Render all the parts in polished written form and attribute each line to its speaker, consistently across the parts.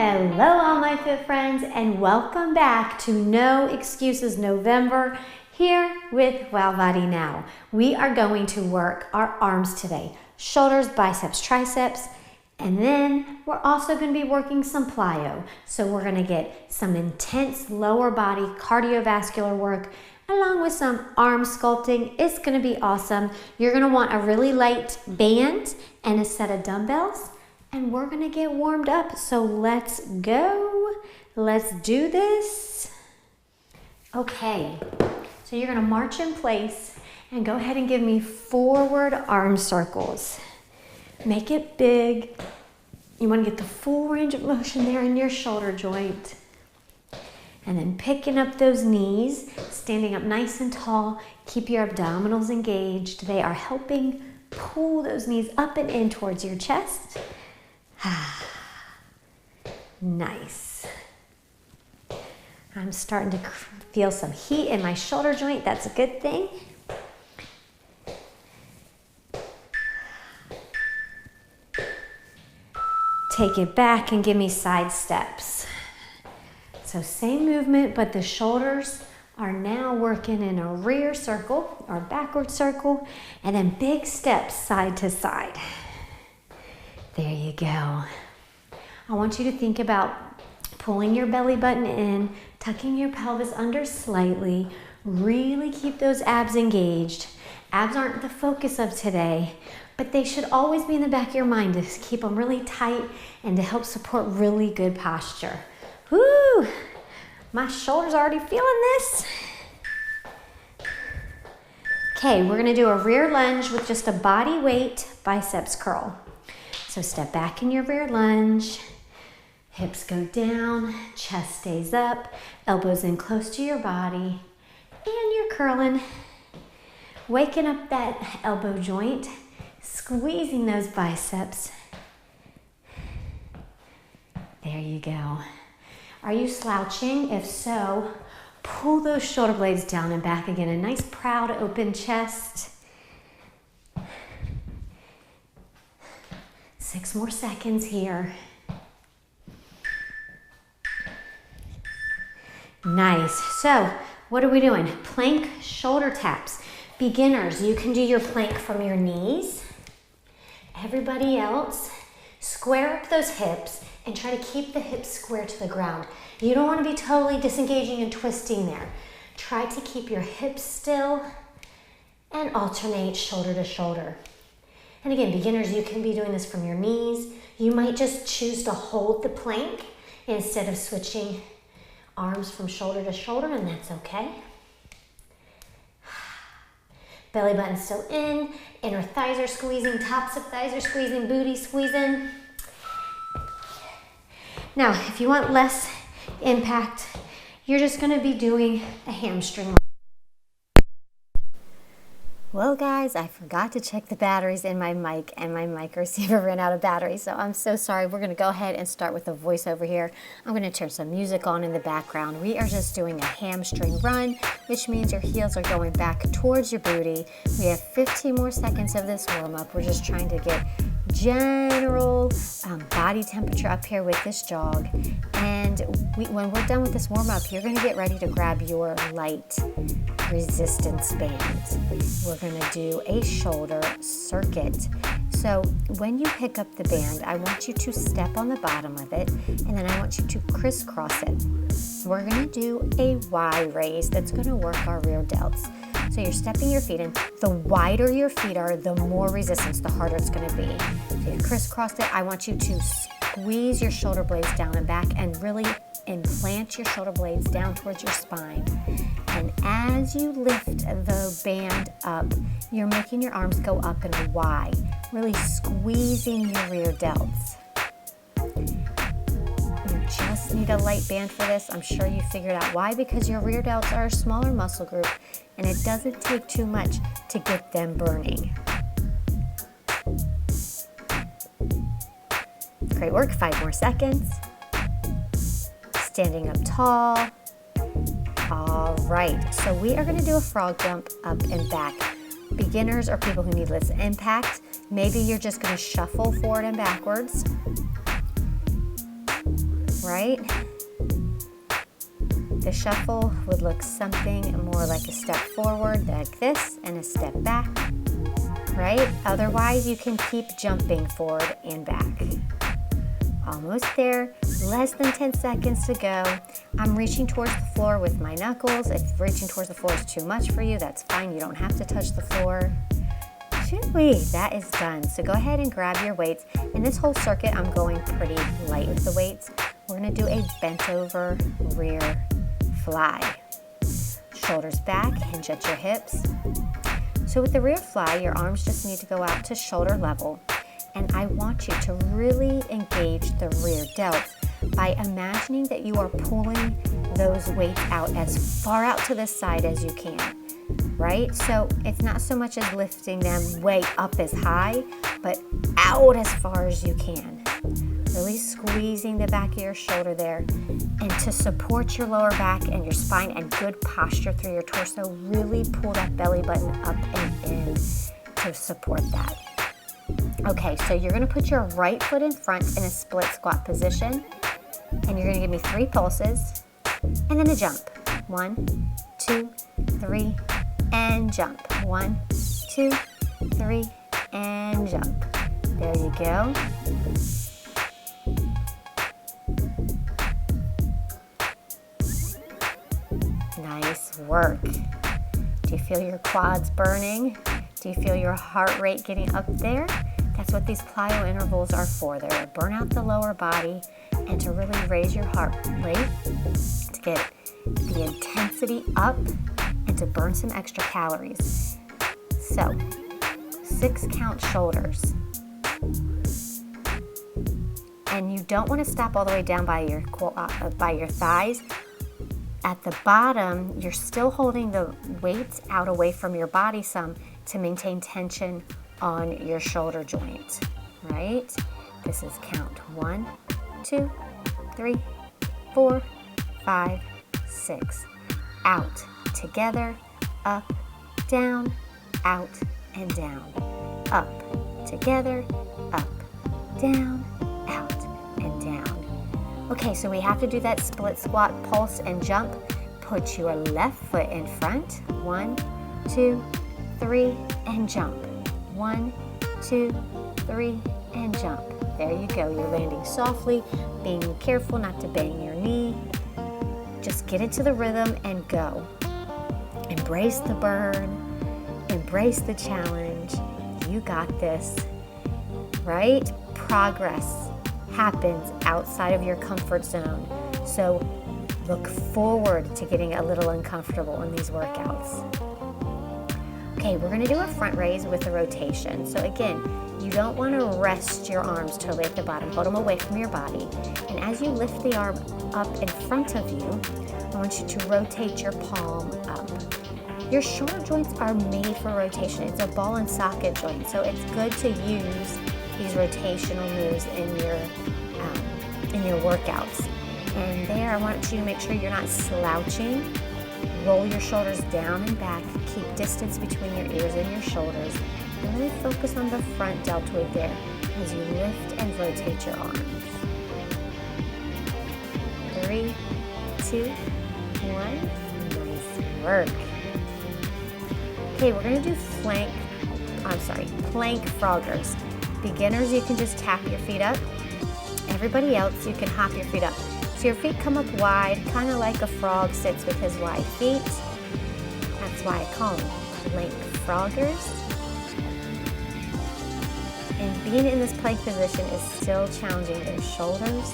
Speaker 1: Hello all my fit friends and welcome back to No Excuses November here with Wow Body Now. We are going to work our arms today, shoulders, biceps, triceps, and then we're also going to be working some plyo. So we're going to get some intense lower body cardiovascular work along with some arm sculpting. It's going to be awesome. You're going to want a really light band and a set of dumbbells. And we're gonna get warmed up, so let's go. Let's do this. Okay, so you're gonna march in place and go ahead and give me forward arm circles. Make it big. You wanna get the full range of motion there in your shoulder joint. And then picking up those knees, standing up nice and tall. Keep your abdominals engaged. They are helping pull those knees up and in towards your chest. Nice. I'm starting to feel some heat in my shoulder joint. That's a good thing. Take it back and give me side steps. So same movement, but the shoulders are now working in a rear circle or backward circle, and then big steps side to side. There you go. I want you to think about pulling your belly button in, tucking your pelvis under slightly. Really keep those abs engaged. Abs aren't the focus of today, but they should always be in the back of your mind to keep them really tight and to help support really good posture. Woo! My shoulder's already feeling this. Okay, we're gonna do a rear lunge with just a body weight biceps curl. So step back in your rear lunge, hips go down, chest stays up, elbows in close to your body, and you're curling. Waking up that elbow joint, squeezing those biceps. There you go. Are you slouching? If so, pull those shoulder blades down and back again. A nice proud open chest. 6 more seconds here. Nice. So what are we doing? Plank shoulder taps. Beginners, you can do your plank from your knees. Everybody else, square up those hips and try to keep the hips square to the ground. You don't want to be totally disengaging and twisting there. Try to keep your hips still and alternate shoulder to shoulder. And again, beginners, you can be doing this from your knees. You might just choose to hold the plank instead of switching arms from shoulder to shoulder, and that's okay. Belly button still in, inner thighs are squeezing, tops of thighs are squeezing, booty squeezing. Now, if you want less impact, you're just gonna be doing a hamstring. Well guys, I forgot to check the batteries in my mic and my mic receiver ran out of battery, so I'm so sorry. We're going to go ahead and start with a voiceover here. I'm going to turn some music on in the background. We are just doing a hamstring run, which means your heels are going back towards your booty. We have 15 more seconds of this warm-up. We're just trying to get general body temperature up here with this jog, and when we're done with this warm-up, you're going to get ready to grab your light resistance band. We're going to do a shoulder circuit. So when you pick up the band, I want you to step on the bottom of it, and then I want you to crisscross it. We're going to do a Y raise that's going to work our rear delts. So you're stepping your feet in. The wider your feet are, the more resistance, the harder it's going to be. So you crisscrossed it. I want you to squeeze your shoulder blades down and back and really implant your shoulder blades down towards your spine. And as you lift the band up, you're making your arms go up in a Y, really squeezing your rear delts. You just need a light band for this. I'm sure you figured out why, because your rear delts are a smaller muscle group and it doesn't take too much to get them burning. Great work, 5 more seconds. Standing up tall. All right, so we are gonna do a frog jump up and back. Beginners or people who need less impact, maybe you're just gonna shuffle forward and backwards. right? The shuffle would look something more like a step forward like this and a step back, right? Otherwise, you can keep jumping forward and back. Almost there, less than 10 seconds to go. I'm reaching towards the floor with my knuckles. If reaching towards the floor is too much for you, that's fine. You don't have to touch the floor. Shoo-wee, that is done. So go ahead and grab your weights. In this whole circuit, I'm going pretty light with the weights. We're gonna do a bent over rear fly. Shoulders back, hinge at your hips. So with the rear fly, your arms just need to go out to shoulder level. And I want you to really engage the rear delts by imagining that you are pulling those weights out as far out to the side as you can, right? So it's not so much as lifting them way up as high, but out as far as you can. Really squeezing the back of your shoulder there. And to support your lower back and your spine and good posture through your torso, really pull that belly button up and in to support that. Okay, so you're gonna put your right foot in front in a split squat position, and you're gonna give me 3 pulses, and then a jump. 1, 2, 3, and jump. 1, 2, 3, and jump. There you go. Nice work. Do you feel your quads burning? Do you feel your heart rate getting up there? That's what these plyo intervals are for. They're to burn out the lower body and to really raise your heart rate, to get the intensity up and to burn some extra calories. So, 6 count shoulders. And you don't want to stop all the way down by your thighs. At the bottom, you're still holding the weights out away from your body some to maintain tension on your shoulder joint, right? This is count 1, 2, 3, 4, 5, 6. Out, together, up, down, out, and down. Up, together, up, down, out, and down. Okay, so we have to do that split squat, pulse, and jump. Put your left foot in front. 1, 2, 3, and jump. 1, 2, 3, and jump. There you go. You're landing softly, being careful not to bang your knee. Just get into the rhythm and go. Embrace the burn. Embrace the challenge. You got this, right? Progress happens outside of your comfort zone. So look forward to getting a little uncomfortable in these workouts. Okay, we're gonna do a front raise with a rotation. So again, you don't wanna rest your arms totally at the bottom. Hold them away from your body. And as you lift the arm up in front of you, I want you to rotate your palm up. Your shoulder joints are made for rotation. It's a ball and socket joint. So it's good to use these rotational moves in your workouts. And there, I want you to make sure you're not slouching. Roll your shoulders down and back. Keep distance between your ears and your shoulders. And really focus on the front deltoid there as you lift and rotate your arms. 3, 2, 1. Nice work. Okay, we're gonna do plank froggers. Beginners, you can just tap your feet up. Everybody else, you can hop your feet up. So your feet come up wide, kind of like a frog sits with his wide feet. That's why I call them plank froggers. And being in this plank position is still challenging those shoulders.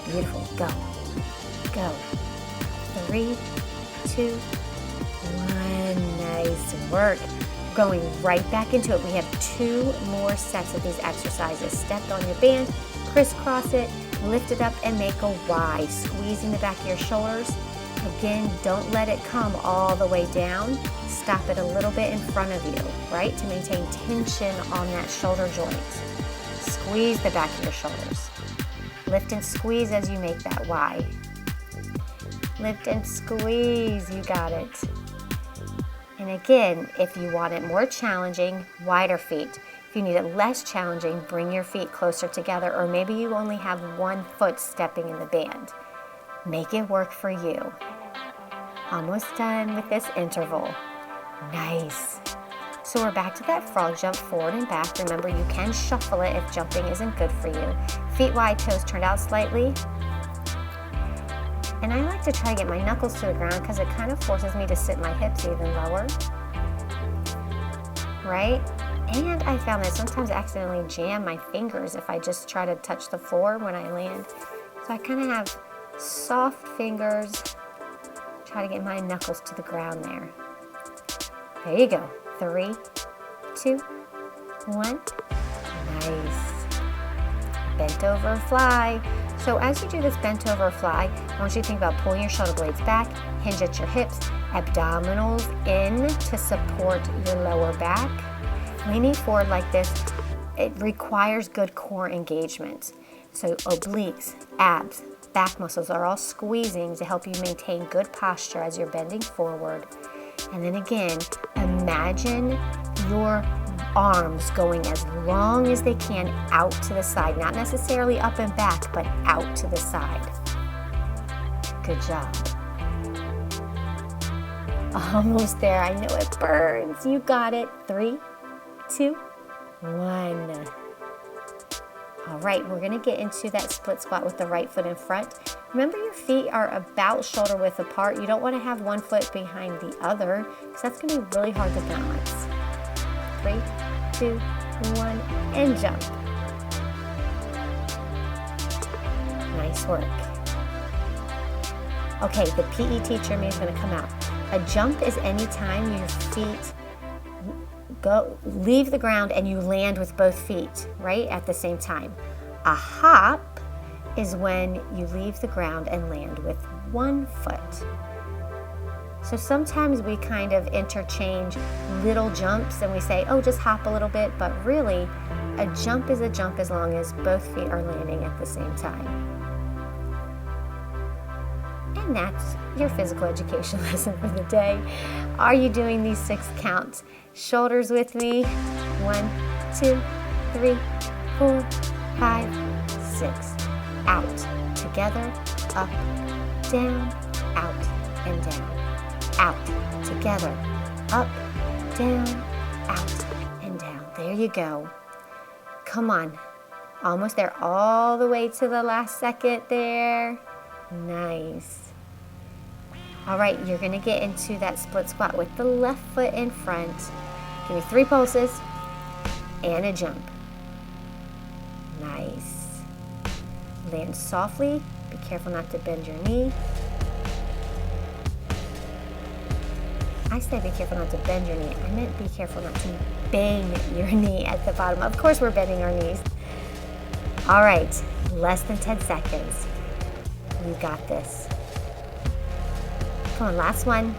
Speaker 1: Beautiful, go, go. 3, 2, 1, nice work. Going right back into it. We have 2 more sets of these exercises. Step on your band, crisscross it, lift it up and make a Y, squeezing the back of your shoulders. Again, don't let it come all the way down. Stop it a little bit in front of you, right? To maintain tension on that shoulder joint. Squeeze the back of your shoulders. Lift and squeeze as you make that Y. Lift and squeeze, you got it. And again, if you want it more challenging, wider feet. If you need it less challenging, bring your feet closer together, or maybe you only have one foot stepping in the band. Make it work for you. Almost done with this interval. Nice. So we're back to that frog jump, forward and back. Remember, you can shuffle it if jumping isn't good for you. Feet wide, toes turned out slightly. And I like to try to get my knuckles to the ground because it kind of forces me to sit my hips even lower. Right? And I found that sometimes I accidentally jam my fingers if I just try to touch the floor when I land. So I kind of have soft fingers. Try to get my knuckles to the ground there. There you go. 3, 2, 1. Nice. Bent over fly. So as you do this bent over fly, I want you to think about pulling your shoulder blades back, hinge at your hips, abdominals in to support your lower back. Leaning forward like this, it requires good core engagement. So obliques, abs, back muscles are all squeezing to help you maintain good posture as you're bending forward. And then again, imagine your arms going as long as they can out to the side, not necessarily up and back, but out to the side. Good job. Almost there. I know it burns. You got it. 3, 2, 1. All right, we're gonna get into that split squat with the right foot in front. Remember, your feet are about shoulder width apart. You don't wanna have one foot behind the other because that's gonna be really hard to balance. 3, 2, 1, and jump. Nice work. Okay, the PE teacher in me is gonna come out. A jump is any time your feet leave the ground and you land with both feet, right, at the same time. A hop is when you leave the ground and land with one foot. So sometimes we kind of interchange little jumps and we say, oh, just hop a little bit, but really a jump is a jump as long as both feet are landing at the same time. And that's your physical education lesson for the day. Are you doing these 6 counts? Shoulders with me. 1, 2, 3, 4, 5, 6. Out, together, up, down, out, and down. Out, together, up, down, out, and down. There you go. Come on. Almost there, all the way to the last second there. Nice. All right, you're gonna get into that split squat with the left foot in front. Give me 3 pulses and a jump. Nice. Land softly. Be careful not to bend your knee. I said be careful not to bend your knee. I meant be careful not to bang your knee at the bottom. Of course we're bending our knees. All right, less than 10 seconds. You got this. Come on, last one.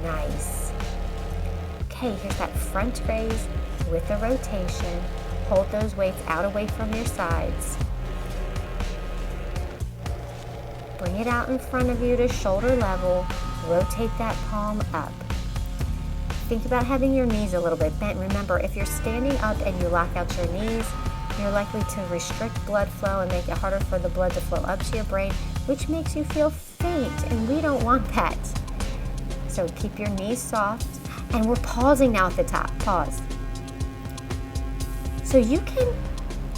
Speaker 1: Nice. Okay, here's that front raise with the rotation. Hold those weights out away from your sides. Bring it out in front of you to shoulder level. Rotate that palm up. Think about having your knees a little bit bent. Remember, if you're standing up and you lock out your knees, you're likely to restrict blood flow and make it harder for the blood to flow up to your brain, which makes you feel faint, and we don't want that. So keep your knees soft, and we're pausing now at the top. Pause. So you can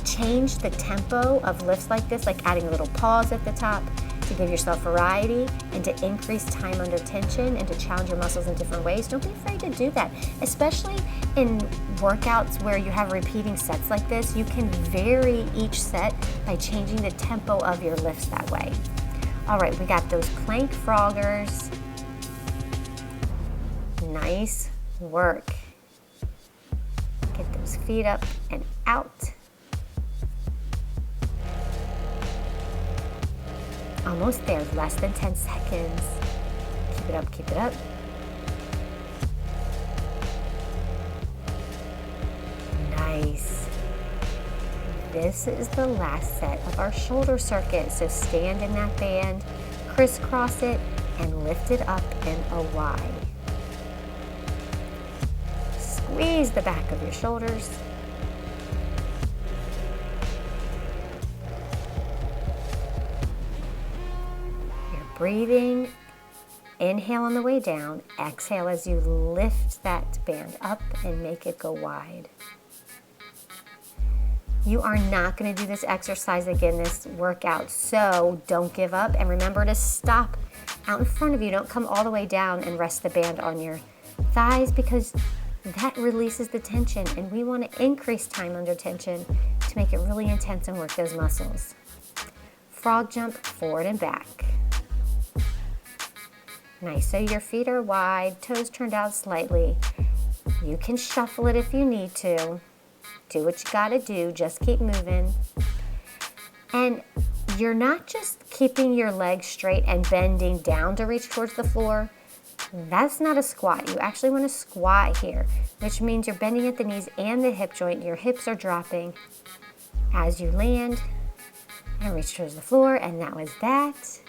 Speaker 1: change the tempo of lifts like this, like adding a little pause at the top to give yourself variety and to increase time under tension and to challenge your muscles in different ways. Don't be afraid to do that, especially in workouts where you have repeating sets like this. You can vary each set by changing the tempo of your lifts that way. All right, we got those plank froggers. Nice work. Get those feet up and out. Almost there, less than 10 seconds. Keep it up, keep it up. Nice. This is the last set of our shoulder circuit. So stand in that band, crisscross it, and lift it up in a Y. Squeeze the back of your shoulders. You're breathing. Inhale on the way down. Exhale as you lift that band up and make it go wide. You are not going to do this exercise again, this workout, so don't give up. And remember to stop out in front of you. Don't come all the way down and rest the band on your thighs, because that releases the tension, and we want to increase time under tension to make it really intense and work those muscles. Frog jump forward and back. Nice, so your feet are wide, toes turned out slightly. You can shuffle it if you need to. Do what you gotta do, just keep moving. And you're not just keeping your legs straight and bending down to reach towards the floor. That's not a squat. You actually want to squat here, which means you're bending at the knees and the hip joint. Your hips are dropping as you land and reach towards the floor, and that was that.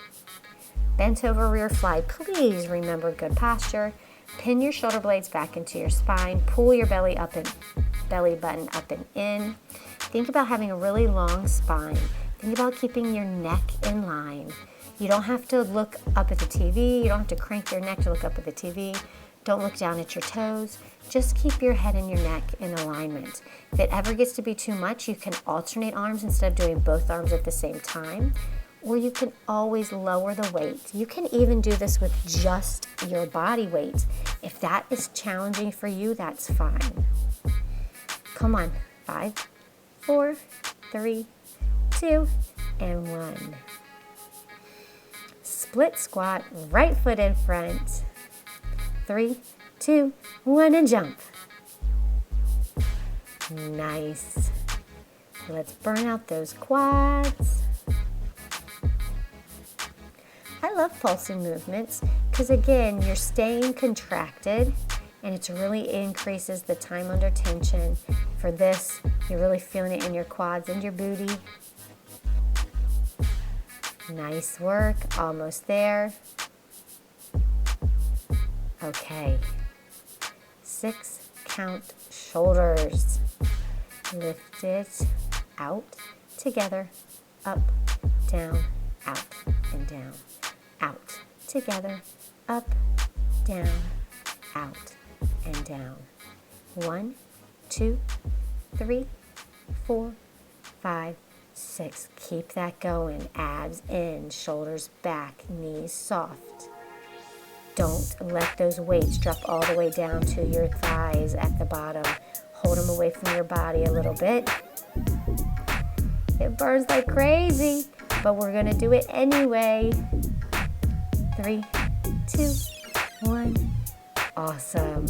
Speaker 1: Bent over rear fly. Please remember good posture. Pin your shoulder blades back into your spine. Pull your belly up and belly button up and in. Think about having a really long spine. Think about keeping your neck in line. You don't have to look up at the TV. You don't have to crank your neck to look up at the TV. Don't look down at your toes. Just keep your head and your neck in alignment. If it ever gets to be too much, you can alternate arms instead of doing both arms at the same time. Or you can always lower the weight. You can even do this with just your body weight. If that is challenging for you, that's fine. Come on, 5, 4, 3, 2, and 1. Split squat, right foot in front. 3, 2, 1, and jump. Nice. Let's burn out those quads. I love pulsing movements because, again, you're staying contracted, and it really increases the time under tension. For this, you're really feeling it in your quads and your booty. Nice work, almost there. Okay, 6 count shoulders. Lift it out, together, up, down, out, and down. Out, together, up, down, out, and down. 1, 2, 3, 4, 5, 6. Keep that going. Abs in, shoulders back, knees soft. Don't let those weights drop all the way down to your thighs at the bottom. Hold them away from your body a little bit. It burns like crazy, but we're gonna do it anyway. 3, 2, 1. Awesome.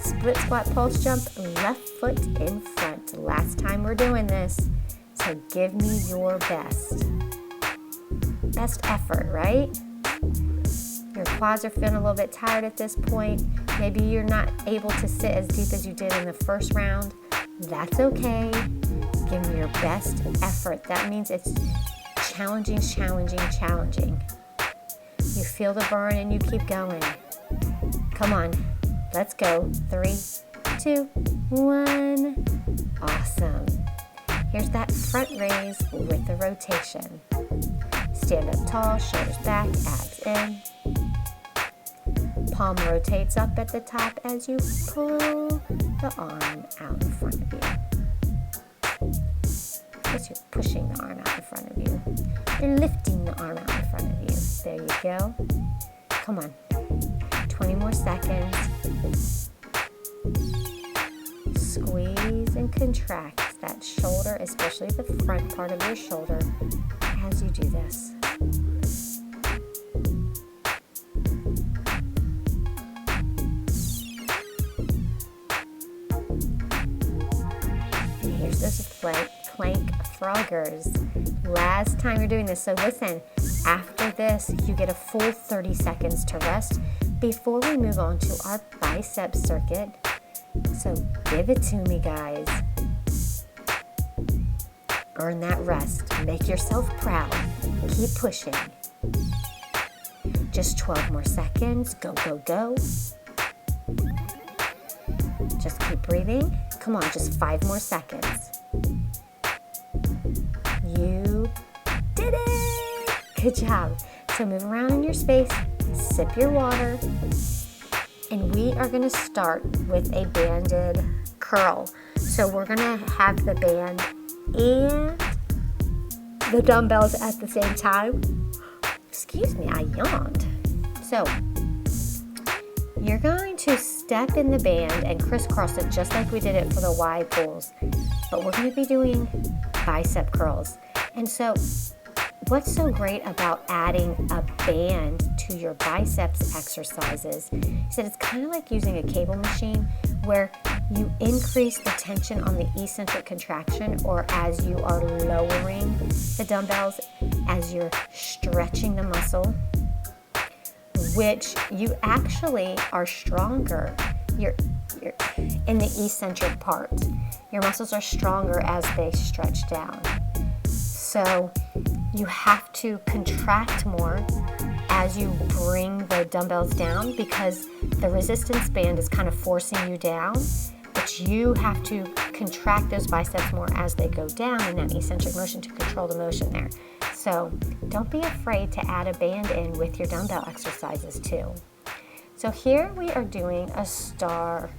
Speaker 1: Split squat pulse jump, left foot in front. Last time we're doing this, so give me your best. Best effort, right? Your quads are feeling a little bit tired at this point. Maybe you're not able to sit as deep as you did in the first round. That's okay. Give me your best effort. That means it's challenging, challenging, challenging. You feel the burn and you keep going. Come on, let's go. 3, 2, 1. Awesome. Here's that front raise with the rotation. Stand up tall, shoulders back, abs in. Palm rotates up at the top as you pull the arm out in front of you. Guess you're pushing the arm out in front of you. You're lifting the arm out in front of you. There you go. Come on. 20 more seconds. Squeeze and contract that shoulder, especially the front part of your shoulder, as you do this. And here's those plank froggers. Last time you're doing this, so listen, after this, you get a full 30 seconds to rest before we move on to our bicep circuit. So give it to me, guys. Earn that rest. Make yourself proud. Keep pushing. Just 12 more seconds. Go, go, go. Just keep breathing. Come on, just 5 more seconds. You did it! Good job. So move around in your space, sip your water, and we are gonna start with a banded curl. So we're gonna have the band and the dumbbells at the same time. Excuse me, I yawned. So you're going to step in the band and crisscross it just like we did it for the Y pulls, but we're going to be doing bicep curls. And so what's so great about adding a band to your biceps exercises is that it's kind of like using a cable machine where you increase the tension on the eccentric contraction, or as you are lowering the dumbbells, as you're stretching the muscle, which you actually are stronger. You're in the eccentric part. Your muscles are stronger as they stretch down. So you have to contract more as you bring the dumbbells down, because the resistance band is kind of forcing you down, but you have to contract those biceps more as they go down in that eccentric motion to control the motion there. So don't be afraid to add a band in with your dumbbell exercises too. So here we are doing a star.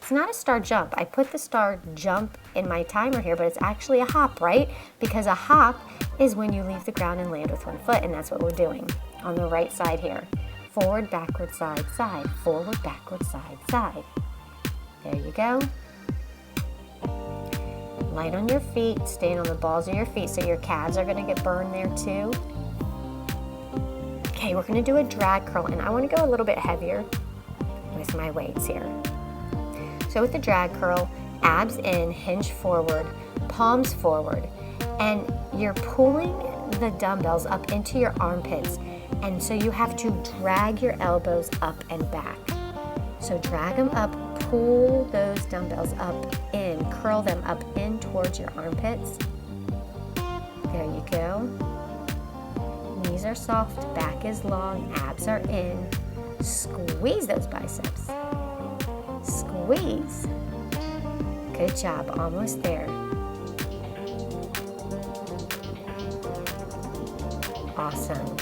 Speaker 1: It's not a star jump. I put the star jump in my timer here, but it's actually a hop, right? Because a hop is when you leave the ground and land with one foot, and that's what we're doing on the right side here. Forward, backward, side, side. Forward, backward, side, side. There you go. Light on your feet, staying on the balls of your feet, so your calves are gonna get burned there too. Okay, we're gonna do a drag curl, and I wanna go a little bit heavier with my weights here. So with the drag curl, abs in, hinge forward, palms forward, and you're pulling the dumbbells up into your armpits, and so you have to drag your elbows up and back. So drag them up, pull those dumbbells up in, curl them up in towards your armpits. There you go. Knees are soft, back is long, abs are in. Squeeze those biceps. Squeeze. Good job, almost there. Awesome.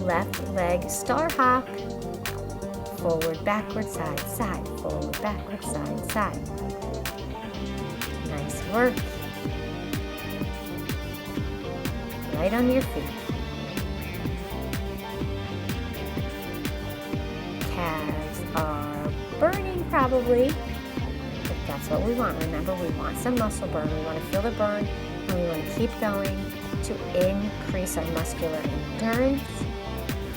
Speaker 1: Left leg star hop. Forward, backward, side, side. Forward, backward, side, side. Nice work. Right on your feet. Calves are burning probably, but that's what we want. Remember, we want some muscle burn. We want to feel the burn, and we want to keep going to increase our muscular endurance,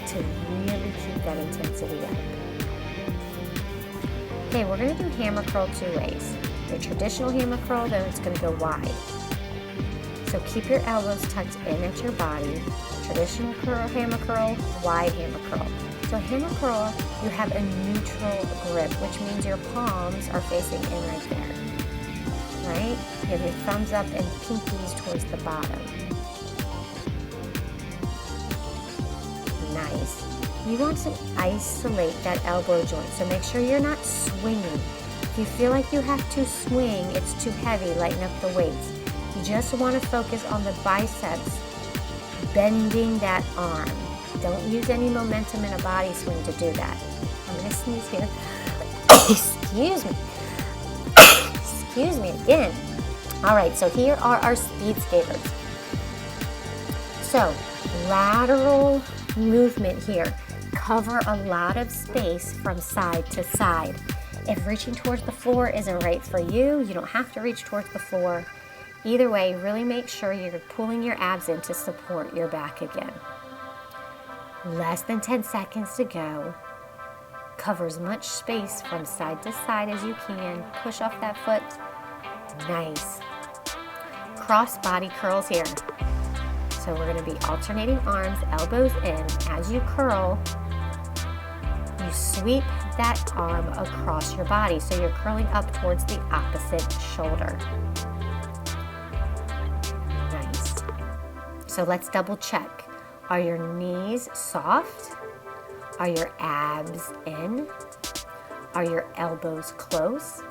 Speaker 1: to really keep that intensity up. Okay, we're going to do hammer curl 2 ways. The traditional hammer curl, then it's going to go wide. So keep your elbows tucked in at your body. Traditional curl, hammer curl, wide hammer curl. So hammer curl, you have a neutral grip, which means your palms are facing in right there. Right? You have your thumbs up and pinkies towards the bottom. Nice. You want to isolate that elbow joint, so make sure you're not swinging. If you feel like you have to swing, it's too heavy, lighten up the weights. You just want to focus on the biceps, bending that arm. Don't use any momentum in a body swing to do that. I'm going to sneeze here. Excuse me. Excuse me again. All right, so here are our speed skaters. So, lateral movement here. Cover a lot of space from side to side. If reaching towards the floor isn't right for you, you don't have to reach towards the floor. Either way, really make sure you're pulling your abs in to support your back again. Less than 10 seconds to go. Cover as much space from side to side as you can. Push off that foot. Nice. Cross body curls here. So we're going to be alternating arms, elbows in. As you curl, you sweep that arm across your body. So you're curling up towards the opposite shoulder. Nice. So let's double check. Are your knees soft? Are your abs in? Are your elbows close?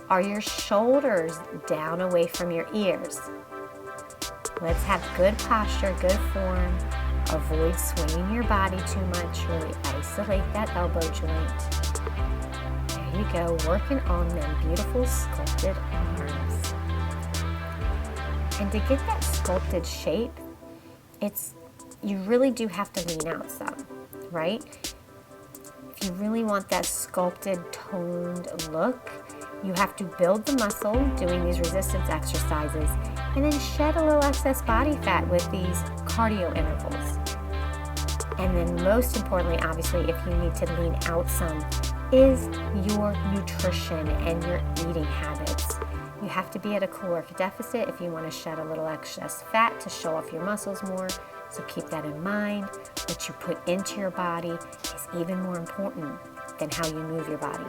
Speaker 1: Are your shoulders down away from your ears? Let's have good posture, good form. Avoid swinging your body too much. Really isolate that elbow joint. There you go, working on them beautiful sculpted arms. And to get that sculpted shape, you really do have to lean out some, right? If you really want that sculpted, toned look, you have to build the muscle doing these resistance exercises and then shed a little excess body fat with these cardio intervals. And then most importantly, obviously, if you need to lean out some, is your nutrition and your eating habits. You have to be at a caloric deficit if you want to shed a little excess fat to show off your muscles more. So keep that in mind. What you put into your body is even more important than how you move your body,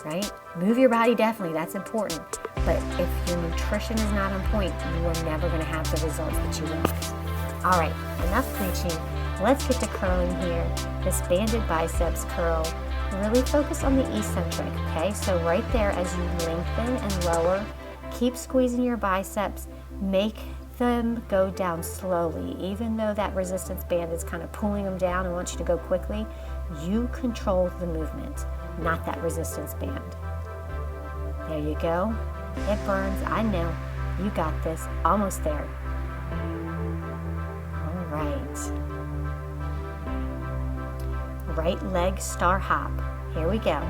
Speaker 1: right? Move your body, definitely, that's important. But if your nutrition is not on point, you are never going to have the results that you want. All right, enough preaching. Let's get to curling here. This banded biceps curl. Really focus on the eccentric, okay? So right there, as you lengthen and lower, keep squeezing your biceps. Make them go down slowly. Even though that resistance band is kind of pulling them down and wants you to go quickly, you control the movement, not that resistance band. There you go. It burns, I know. You got this. Almost there. All right. Right leg star hop. Here we go.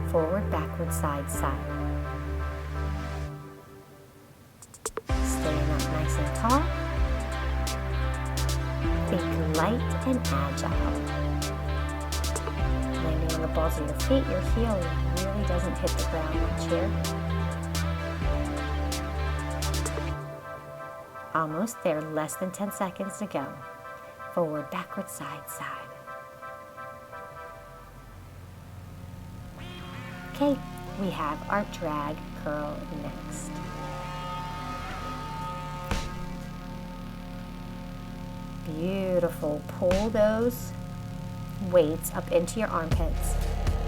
Speaker 1: Forward, backward, side, side. Staying up nice and tall. Think light and agile. Landing on the balls of your feet. Your heel really doesn't hit the ground much here. Almost there. Less than 10 seconds to go. Forward, backward, side, side. Okay, we have our drag curl next. Beautiful. Pull those weights up into your armpits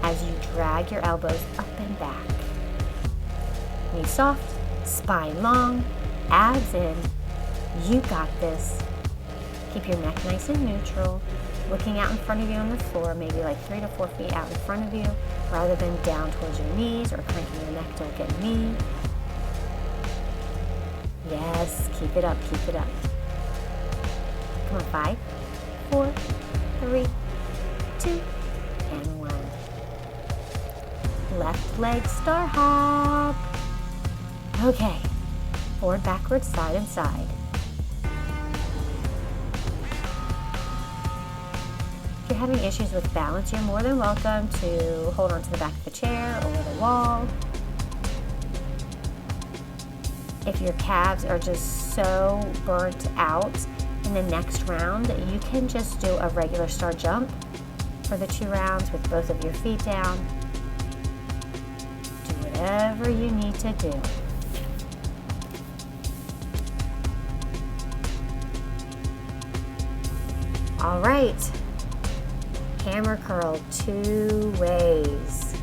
Speaker 1: as you drag your elbows up and back. Knee soft, spine long, abs in. You got this. Keep your neck nice and neutral. Looking out in front of you on the floor, maybe like 3 to 4 feet out in front of you, rather than down towards your knees or cranking your neck to look at me. Yes, keep it up, keep it up. Come on, 5, 4, 3, 2, and 1. Left leg star hop. Okay, forward, backward, side and side. If you're having issues with balance, you're more than welcome to hold on to the back of the chair or the wall. If your calves are just so burnt out in the next round, you can just do a regular star jump for the 2 rounds with both of your feet down. Do whatever you need to do. All right. Hammer curl 2 ways.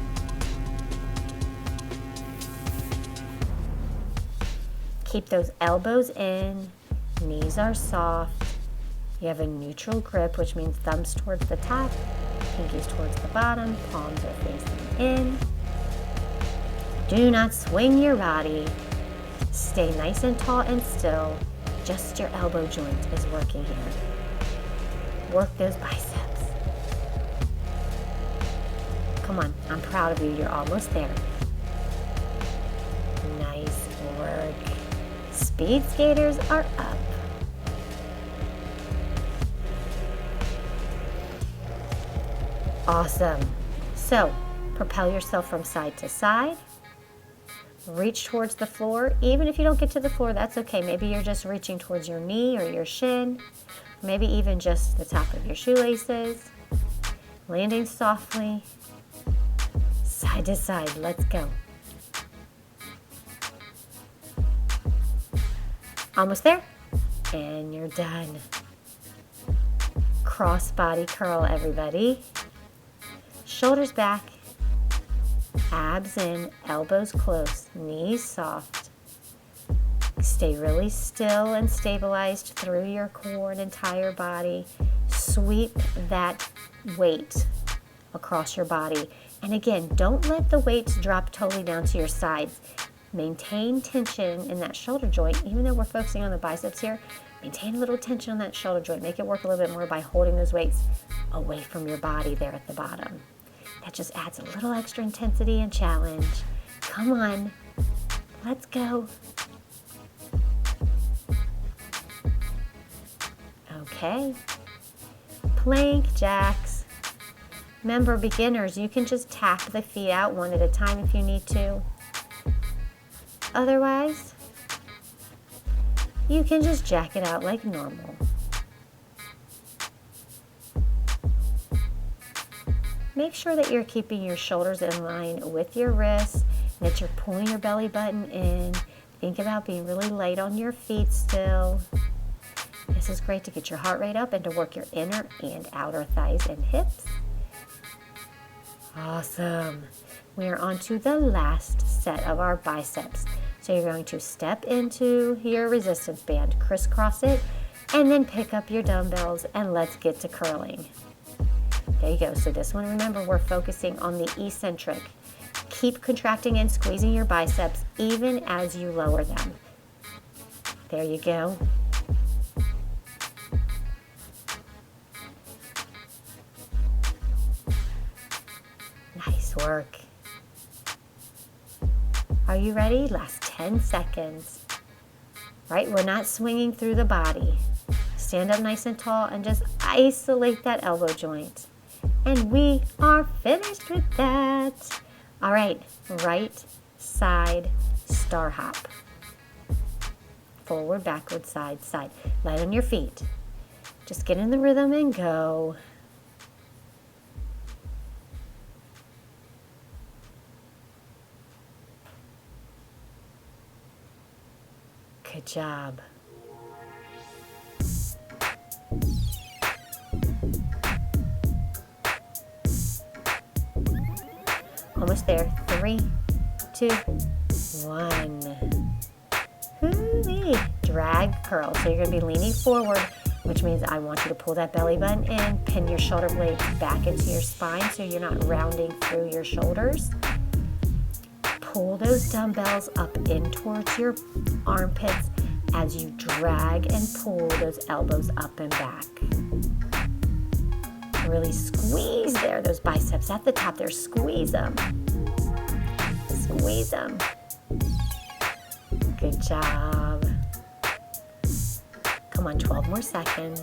Speaker 1: Keep those elbows in, knees are soft. You have a neutral grip, which means thumbs towards the top, pinkies towards the bottom, palms are facing in. Do not swing your body. Stay nice and tall and still. Just your elbow joint is working here. Work those biceps. Come on, I'm proud of you. You're almost there. Nice work. Speed skaters are up. Awesome. So, propel yourself from side to side. Reach towards the floor. Even if you don't get to the floor, that's okay. Maybe you're just reaching towards your knee or your shin. Maybe even just the top of your shoelaces. Landing softly. Side to side, let's go. Almost there, and you're done. Cross body curl, everybody. Shoulders back, Abs in, elbows close, knees soft. Stay really still and stabilized through your core and entire body. Sweep that weight across your body. And again, don't let the weights drop totally down to your sides. Maintain tension in that shoulder joint. Even though we're focusing on the biceps here, maintain a little tension on that shoulder joint. Make it work a little bit more by holding those weights away from your body there at the bottom. That just adds a little extra intensity and challenge. Come on, let's go. Okay, plank jacks. Remember, beginners, you can just tap the feet out one at a time if you need to. Otherwise, you can just jack it out like normal. Make sure that you're keeping your shoulders in line with your wrists, and that you're pulling your belly button in. Think about being really light on your feet still. This is great to get your heart rate up and to work your inner and outer thighs and hips. Awesome. We are on to the last set of our biceps. So you're going to step into your resistance band, crisscross it, and then pick up your dumbbells, and let's get to curling. There you go. So this one, remember, we're focusing on the eccentric. Keep contracting and squeezing your biceps even as you lower them. There you go. Nice work. Are you ready? Last 10 seconds. Right, we're not swinging through the body. Stand up nice and tall and just isolate that elbow joint. And we are finished with that. All right, right side star hop. Forward, backward, side, side. Light on your feet. Just get in the rhythm and go. Good job. Almost there. 3, 2, 1. Hoo-wee. Drag curl. So you're going to be leaning forward, which means I want you to pull that belly button in, pin your shoulder blades back into your spine so you're not rounding through your shoulders. Pull those dumbbells up in towards your armpits as you drag and pull those elbows up and back. Really squeeze there, those biceps at the top there. Squeeze them. Squeeze them. Good job. Come on, 12 more seconds.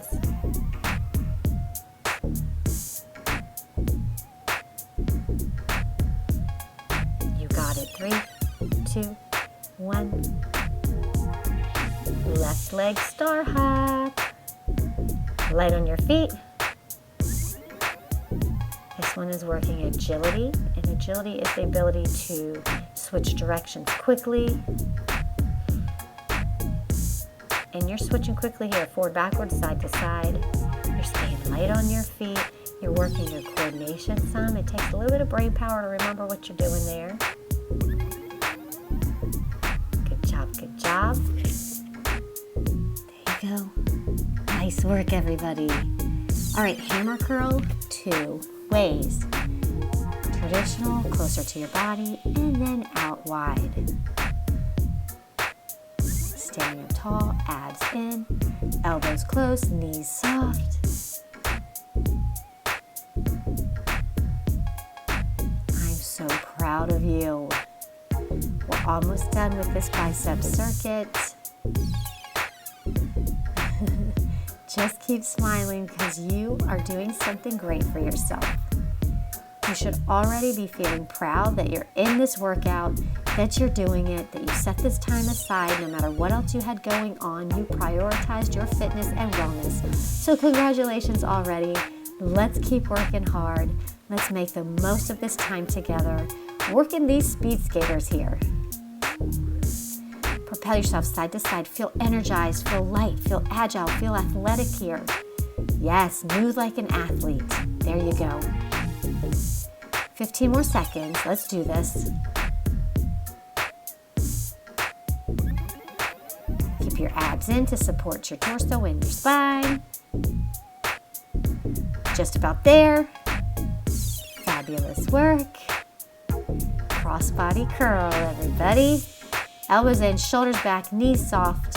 Speaker 1: You got it. 3, 2, 1. Left leg star hop. Light on your feet. This one is working agility, and agility is the ability to switch directions quickly. And you're switching quickly here, forward, backwards, side to side. You're staying light on your feet. You're working your coordination some. It takes a little bit of brain power to remember what you're doing there. Good job, good job. There you go. Nice work, everybody. All right, hammer curl 2 ways. Traditional, closer to your body, and then out wide. Standing up tall, abs in, elbows close, knees soft. I'm so proud of you. We're almost done with this bicep circuit. Just keep smiling because you are doing something great for yourself. You should already be feeling proud that you're in this workout, that you're doing it, that you set this time aside no matter what else you had going on. You prioritized your fitness and wellness. So congratulations already. Let's keep working hard. Let's make the most of this time together. Working these speed skaters here. Propel yourself side to side. Feel energized, feel light, feel agile, feel athletic here. Yes, move like an athlete. There you go. 15 more seconds. Let's do this. Keep your abs in to support your torso and your spine. Just about there. Fabulous work. Cross body curl, everybody. Elbows in, shoulders back, knees soft.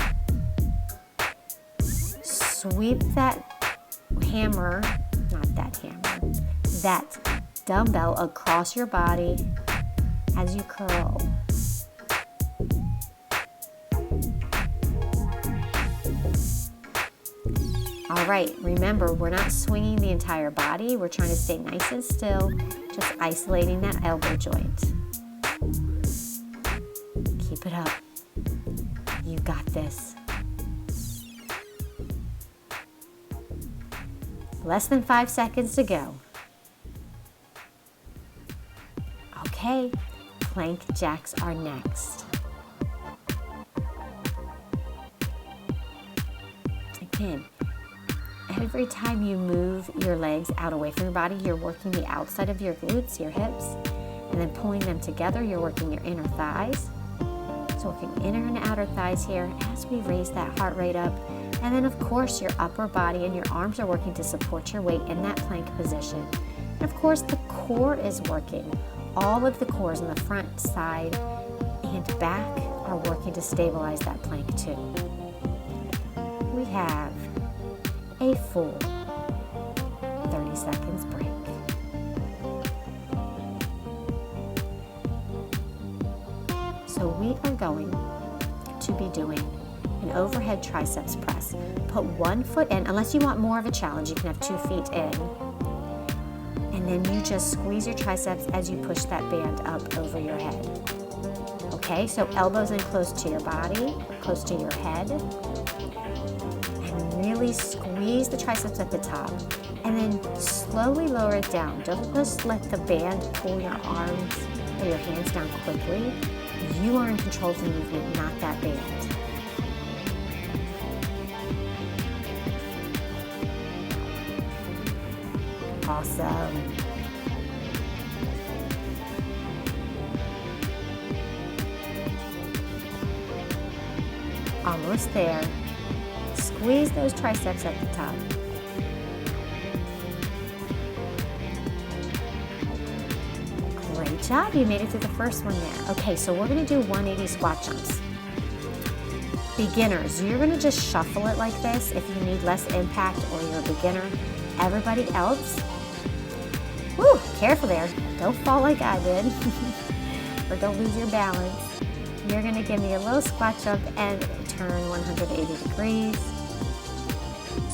Speaker 1: Sweep that hammer, not that hammer, that dumbbell across your body as you curl. All right, remember, we're not swinging the entire body. We're trying to stay nice and still, just isolating that elbow joint. Keep it up. You got this. Less than 5 seconds to go. Okay, plank jacks are next. Again, every time you move your legs out away from your body, you're working the outside of your glutes, your hips, and then pulling them together, you're working your inner thighs. So working inner and outer thighs here as we raise that heart rate up. And then of course your upper body and your arms are working to support your weight in that plank position. And of course the core is working. All of the cores on the front, side, and back are working to stabilize that plank too. We have a full 30 seconds break. So we are going to be doing an overhead triceps press. Put 1 foot in, unless you want more of a challenge, you can have 2 feet in. And then you just squeeze your triceps as you push that band up over your head. Okay, so elbows in close to your body, close to your head. And really squeeze the triceps at the top. And then slowly lower it down. Don't just let the band pull your arms or your hands down quickly. You are in control of the movement, not that band. Awesome. Almost there. Squeeze those triceps at the top. Great job, you made it through the first one there. Okay, so we're gonna do 180 squat jumps. Beginners, you're gonna just shuffle it like this if you need less impact or you're a beginner. Everybody else, woo, careful there. Don't fall like I did, or don't lose your balance. You're gonna give me a little squat jump and turn 180 degrees.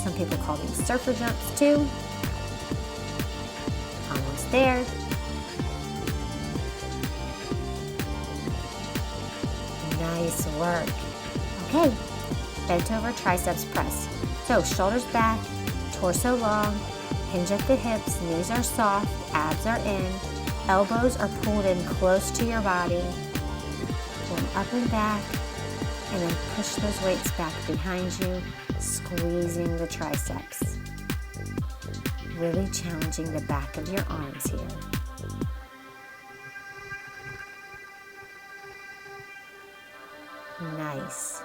Speaker 1: Some people call these surfer jumps too. Almost there. Nice work. Okay, bent over triceps press. So shoulders back, torso long, hinge at the hips, knees are soft, abs are in, elbows are pulled in close to your body. Pull them up and back, and then push those weights back behind you, squeezing the triceps. Really challenging the back of your arms here. Nice.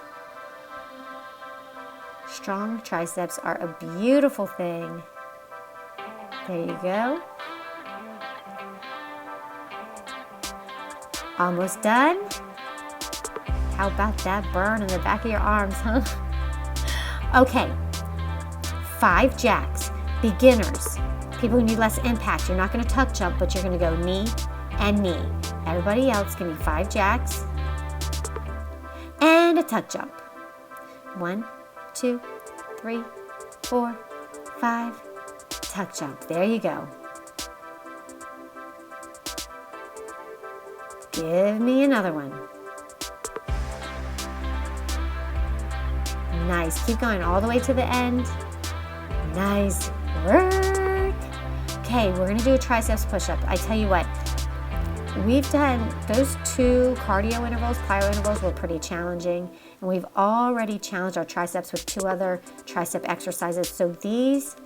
Speaker 1: Strong triceps are a beautiful thing. There you go. Almost done. How about that burn in the back of your arms, huh? Okay, 5 jacks. Beginners, people who need less impact. You're not gonna tuck jump, but you're gonna go knee and knee. Everybody else, give me 5 jacks and a tuck jump. 1, 2, 3, 4, 5, tuck jump. There you go. Give me another one. Nice, keep going all the way to the end. Nice work. Okay, we're gonna do a triceps push-up. I tell you what, we've done those 2 cardio intervals, plyo intervals were pretty challenging, and we've already challenged our triceps with 2 other tricep exercises. So these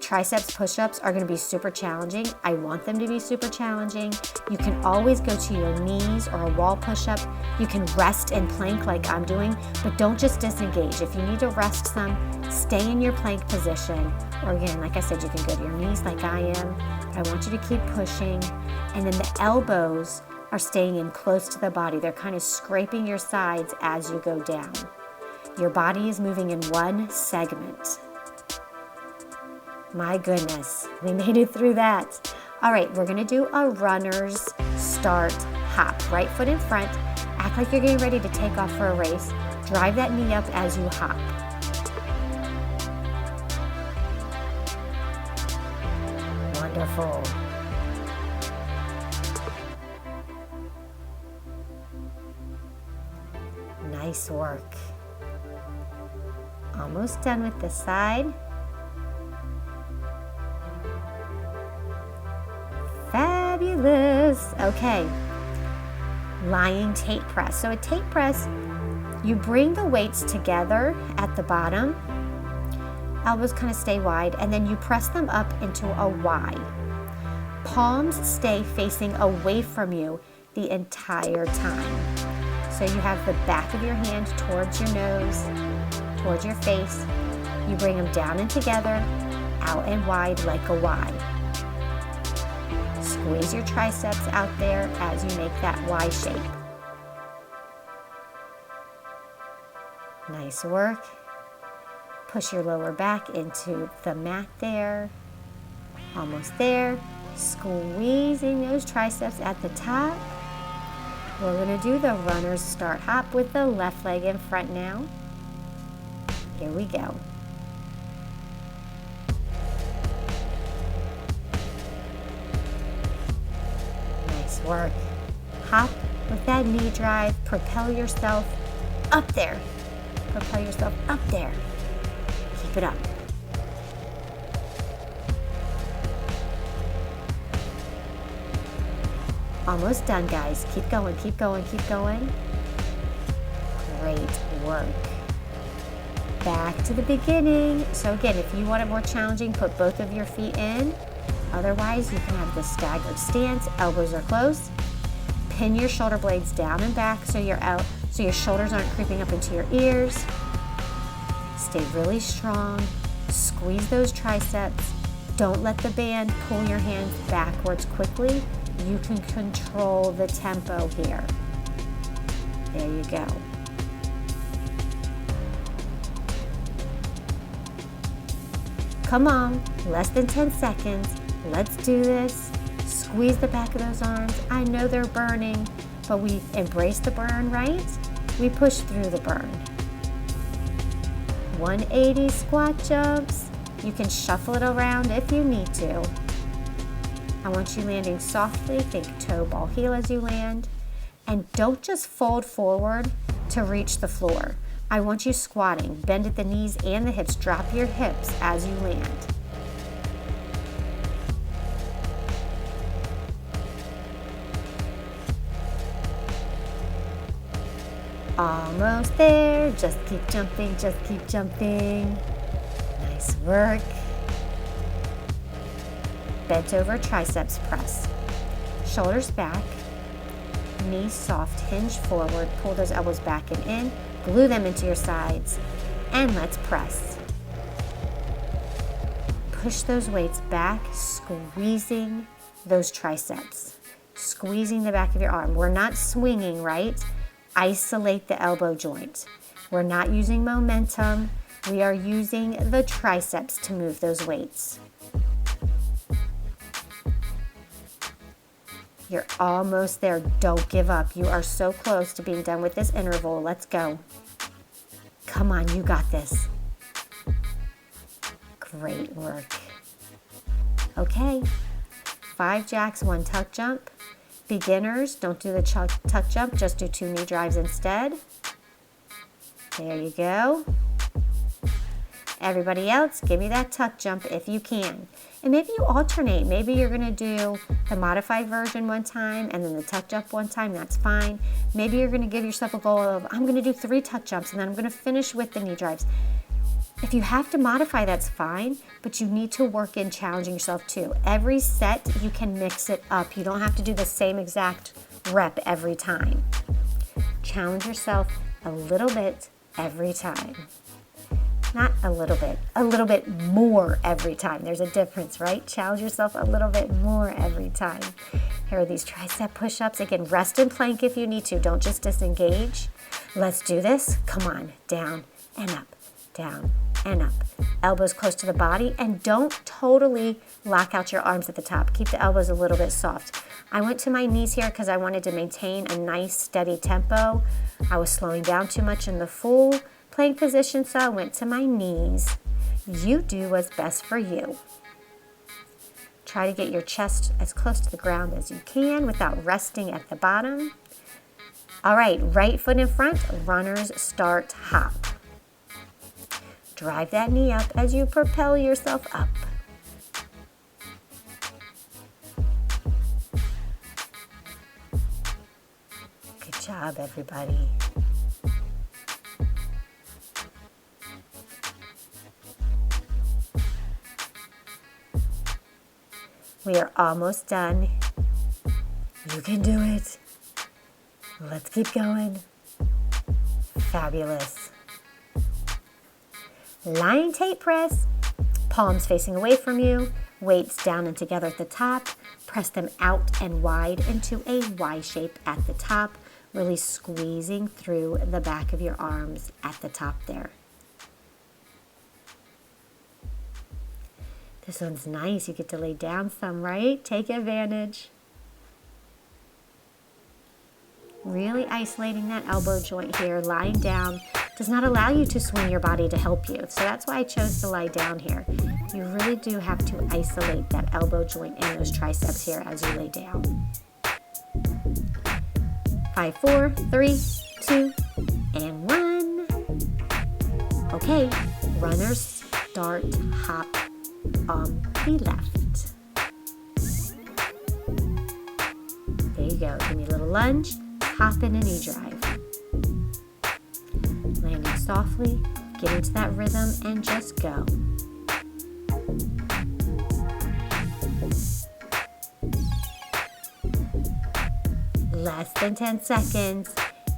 Speaker 1: triceps push-ups are gonna be super challenging. I want them to be super challenging. You can always go to your knees or a wall push-up. You can rest and plank like I'm doing, but don't just disengage. If you need to rest some, stay in your plank position. Or again, like I said, you can go to your knees like I am. I want you to keep pushing. And then the elbows are staying in close to the body. They're kind of scraping your sides as you go down. Your body is moving in one segment. My goodness, we made it through that. All right, we're gonna do a runner's start hop. Right foot in front, act like you're getting ready to take off for a race. Drive that knee up as you hop. Wonderful. Nice work. Almost done with this side. Fabulous. Okay, lying tape press. So a tape press, you bring the weights together at the bottom, elbows kind of stay wide, and then you press them up into a Y. Palms stay facing away from you the entire time. So you have the back of your hand towards your nose, towards your face. You bring them down and together, out and wide like a Y. Squeeze your triceps out there as you make that Y shape. Nice work. Push your lower back into the mat there. Almost there. Squeezing those triceps at the top. We're going to do the runner's start hop with the left leg in front now. Here we go. Nice work. Hop with that knee drive. Propel yourself up there. Propel yourself up there. Keep it up. Almost done, guys. Keep going, keep going, keep going. Great work. Back to the beginning. So again, if you want it more challenging, put both of your feet in. Otherwise, you can have the staggered stance. Elbows are close. Pin your shoulder blades down and back so your shoulders aren't creeping up into your ears. Stay really strong. Squeeze those triceps. Don't let the band pull your hands backwards quickly. You can control the tempo here. There you go. Come on, less than 10 seconds. Let's do this. Squeeze the back of those arms. I know they're burning, but we embrace the burn, right? We push through the burn. 180 squat jumps. You can shuffle it around if you need to. I want you landing softly. Think toe, ball, heel as you land. And don't just fold forward to reach the floor. I want you squatting. Bend at the knees and the hips. Drop your hips as you land. Almost there. Just keep jumping, just keep jumping. Nice work. Bent over triceps press. Shoulders back. Knees soft, hinge forward. Pull those elbows back and in. Glue them into your sides. And let's press. Push those weights back, squeezing those triceps. Squeezing the back of your arm. We're not swinging, right? Isolate the elbow joint. We're not using momentum. We are using the triceps to move those weights. You're almost there. Don't give up. You are so close to being done with this interval. Let's go. Come on, you got this. Great work. Okay, 5 jacks, 1 tuck jump. Beginners, don't do the tuck jump, just do 2 knee drives instead. There you go. Everybody else, give me that tuck jump if you can. And maybe you alternate. Maybe you're gonna do the modified version one time and then the tuck jump one time, that's fine. Maybe you're gonna give yourself a goal of, I'm gonna do 3 tuck jumps and then I'm gonna finish with the knee drives. If you have to modify, that's fine, but you need to work in challenging yourself too. Every set, you can mix it up. You don't have to do the same exact rep every time. Challenge yourself a little bit every time. Not a little bit more every time. There's a difference, right? Challenge yourself a little bit more every time. Here are these tricep push-ups. Again, rest and plank if you need to. Don't just disengage. Let's do this. Come on, down and up, down and up. Elbows close to the body, and don't totally lock out your arms at the top. Keep the elbows a little bit soft. I went to my knees here because I wanted to maintain a nice steady tempo. I was slowing down too much in the full plank position, so I went to my knees. You do what's best for you. Try to get your chest as close to the ground as you can without resting at the bottom. All right, right foot in front, runners start hop. Drive that knee up as you propel yourself up. Good job, everybody. We are almost done. You can do it. Let's keep going. Fabulous. Lion tape press. Palms facing away from you. Weights down and together at the top. Press them out and wide into a Y shape at the top. Really squeezing through the back of your arms at the top there. This one's nice. You get to lay down some, right? Take advantage. Really isolating that elbow joint here. Lying down does not allow you to swing your body to help you. So that's why I chose to lie down here. You really do have to isolate that elbow joint and those triceps here as you lay down. 5, 4, 3, 2, and 1. Okay, runners start hop on the left. There you go. Give me a little lunge, hop in a knee drive. Landing softly, get into that rhythm and just go. Less than 10 seconds.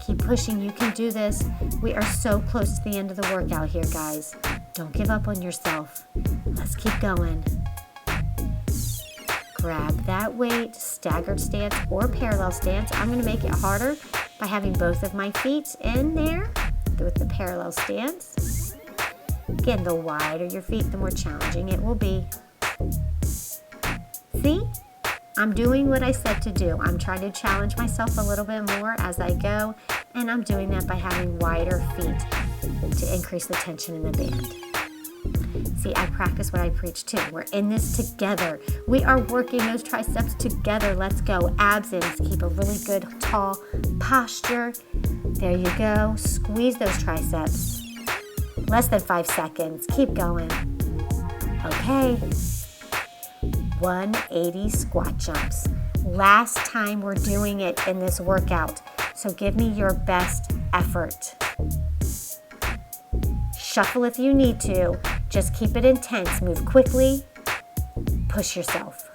Speaker 1: Keep pushing. You can do this. We are so close to the end of the workout here, guys. Don't give up on yourself. Let's keep going. Grab that weight, staggered stance or parallel stance. I'm going to make it harder by having both of my feet in there with the parallel stance. Again, the wider your feet, the more challenging it will be. See? I'm doing what I said to do. I'm trying to challenge myself a little bit more as I go, and I'm doing that by having wider feet to increase the tension in the band. See, I practice what I preach too. We're in this together. We are working those triceps together. Let's go. Abs in. Keep a really good, tall posture. There you go. Squeeze those triceps. Less than 5 seconds. Keep going. Okay. 180 squat jumps. Last time we're doing it in this workout. So give me your best effort. Shuffle if you need to. Just keep it intense. Move quickly. Push yourself.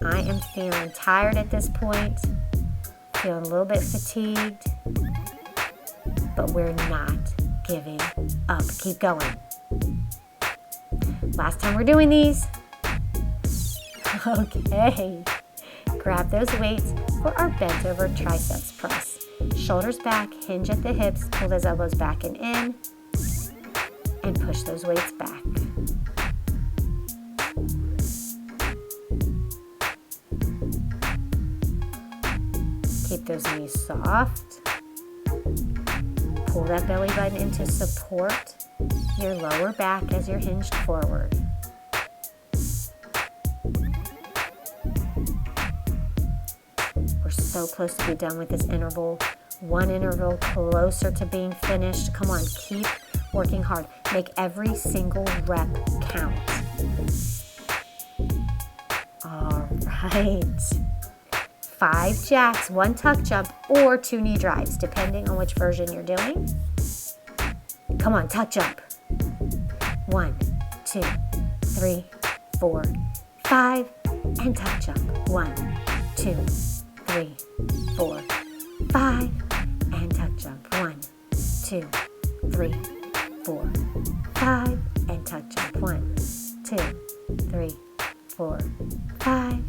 Speaker 1: I am feeling tired at this point. Feeling a little bit fatigued. But we're not giving up. Keep going. Last time we're doing these. Okay. Grab those weights for our bent over triceps press. Shoulders back, hinge at the hips, pull those elbows back and in, and push those weights back. Keep those knees soft. Pull that belly button in to support your lower back as you're hinged forward. We're so close to be done with this interval. One interval closer to being finished. Come on, keep working hard. Make every single rep count. All right. 5 jacks, 1 tuck jump, or 2 knee drives, depending on which version you're doing. Come on, touch up. 1, 2, 3, 4, 5, and touch up. 1, 2, 3, 4, 5, and touch up. 1, 2, 3, 4, 5, and touch up. 1, 2, 3, 4, 5,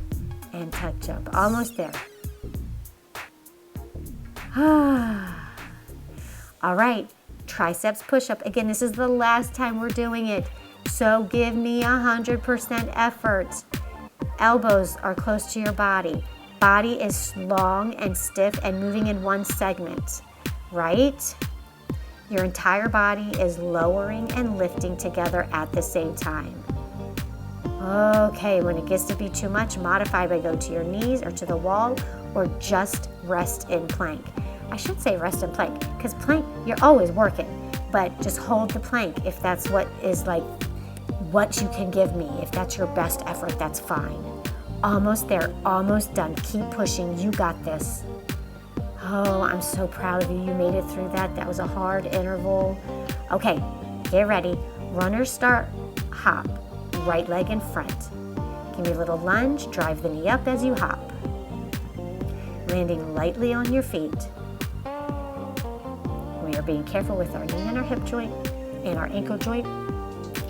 Speaker 1: and touch up. Almost there. All right, triceps push-up. Again, this is the last time we're doing it, so give me 100% effort. Elbows are close to your body. Body is long and stiff and moving in one segment, right? Your entire body is lowering and lifting together at the same time. Okay, when it gets to be too much, modify by go to your knees or to the wall, or just rest in plank. I should say rest in plank, because plank, you're always working, but just hold the plank if that's what is like what you can give me. If that's your best effort, that's fine. Almost there, almost done. Keep pushing, you got this. Oh, I'm so proud of you. You made it through that. That was a hard interval. Okay, get ready. Runner start, hop. Right leg in front. Give me a little lunge, drive the knee up as you hop. Landing lightly on your feet. We are being careful with our knee and our hip joint and our ankle joint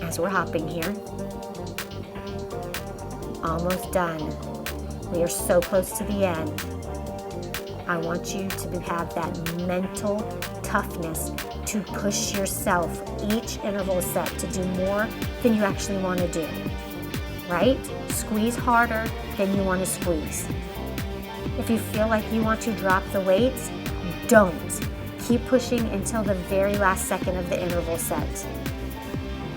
Speaker 1: as we're hopping here. Almost done. We are so close to the end. I want you to have that mental toughness to push yourself each interval set to do more than you actually want to do, right? Squeeze harder than you want to squeeze. If you feel like you want to drop the weights, don't. Keep pushing until the very last second of the interval set.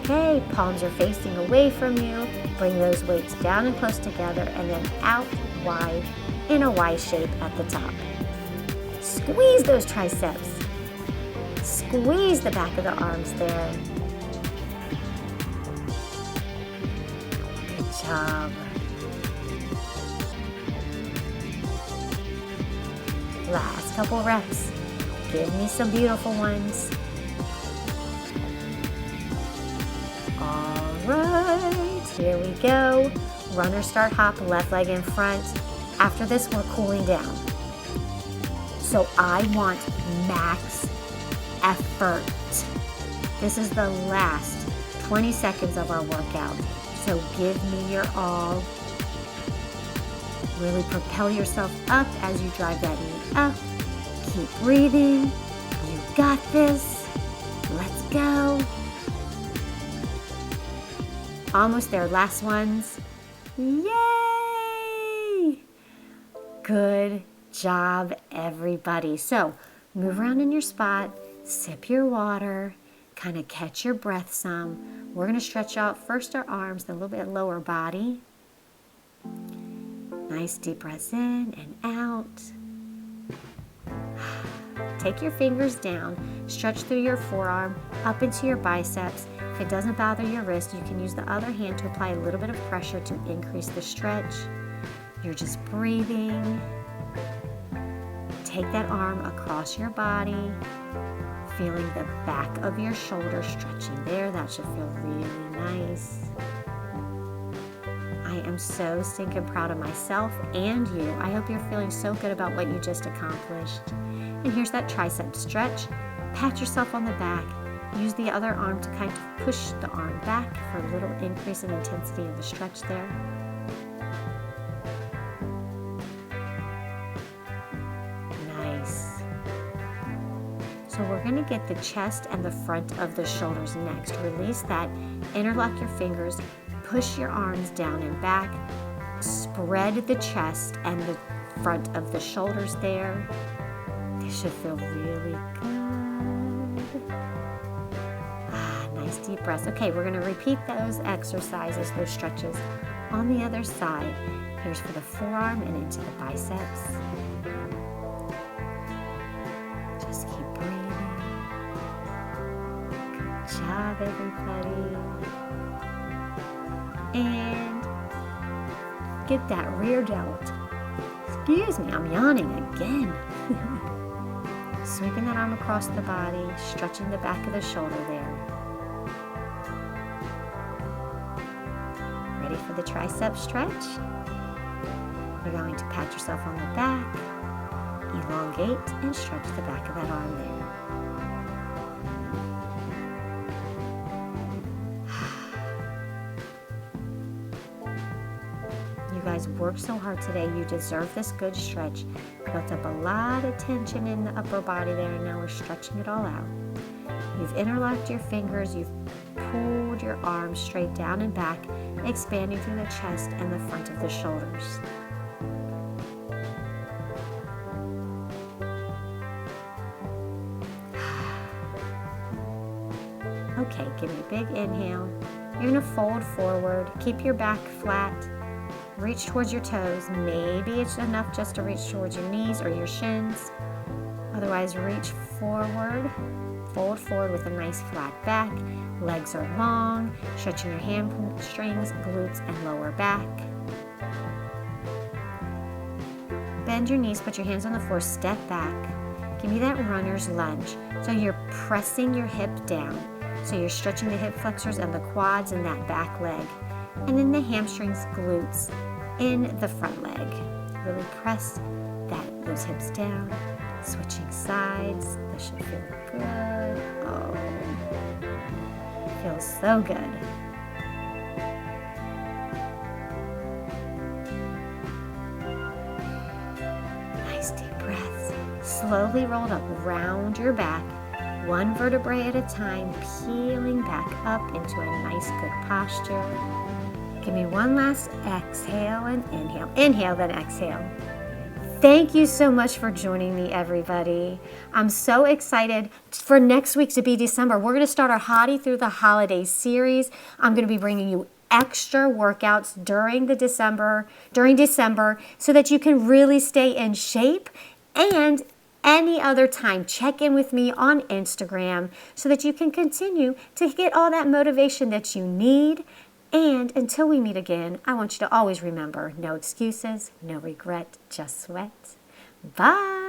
Speaker 1: Okay, palms are facing away from you. Bring those weights down and close together and then out wide in a Y shape at the top. Squeeze those triceps. Squeeze the back of the arms there. Good job. Last couple reps. Give me some beautiful ones. All right, here we go. Runner start hop, left leg in front. After this, we're cooling down. So I want max effort. This is the last 20 seconds of our workout. So give me your all. Really propel yourself up as you drive that knee up. Keep breathing. You got this. Let's go. Almost there. Last ones. Yay! Good job, everybody. So move around in your spot, sip your water, kind of catch your breath some. We're going to stretch out first our arms, then a little bit lower body. Nice deep breaths in and out. Take your fingers down, stretch through your forearm, up into your biceps. If it doesn't bother your wrist, you can use the other hand to apply a little bit of pressure to increase the stretch. You're just breathing. Take that arm across your body, feeling the back of your shoulder stretching there. That should feel really nice. I am so stinking proud of myself and you. I hope you're feeling so good about what you just accomplished. And here's that tricep stretch. Pat yourself on the back. Use the other arm to kind of push the arm back for a little increase in intensity in the stretch there. Nice. So we're going to get the chest and the front of the shoulders next. Release that. Interlock your fingers. Push your arms down and back. Spread the chest and the front of the shoulders there. This should feel really good. Nice deep breaths. Okay, we're going to repeat those exercises, those stretches on the other side. Here's for the forearm and into the biceps. Just keep breathing. Good job, everybody. And get that rear delt. Excuse me, I'm yawning again. Sweeping that arm across the body, stretching the back of the shoulder there. Ready for the tricep stretch? You're going to pat yourself on the back, elongate, and stretch the back of that arm there. You guys worked so hard today. You deserve this good stretch. Built up a lot of tension in the upper body there, and now we're stretching it all out. You've interlocked your fingers. You've pulled your arms straight down and back, expanding through the chest and the front of the shoulders. Okay, give me a big inhale. You're going to fold forward. Keep your back flat. Reach towards your toes. Maybe it's enough just to reach towards your knees or your shins. Otherwise, reach forward. Fold forward with a nice flat back. Legs are long. Stretching your hamstrings, glutes, and lower back. Bend your knees. Put your hands on the floor. Step back. Give me that runner's lunge. So you're pressing your hip down. So you're stretching the hip flexors and the quads and that back leg. And then the hamstrings, glutes in the front leg. Really press those hips down. Switching sides. This should feel good. Oh, feels so good. Nice deep breaths. Slowly rolled up, round your back. One vertebrae at a time, peeling back up into a nice, good posture. Give me one last exhale and inhale. Inhale, then exhale. Thank you so much for joining me, everybody. I'm so excited for next week to be December. We're going to start our HOTTIE Through the Holidays series. I'm going to be bringing you extra workouts during December so that you can really stay in shape. And any other time, check in with me on Instagram so that you can continue to get all that motivation that you need. And until we meet again, I want you to always remember, no excuses, no regret, just sweat. Bye.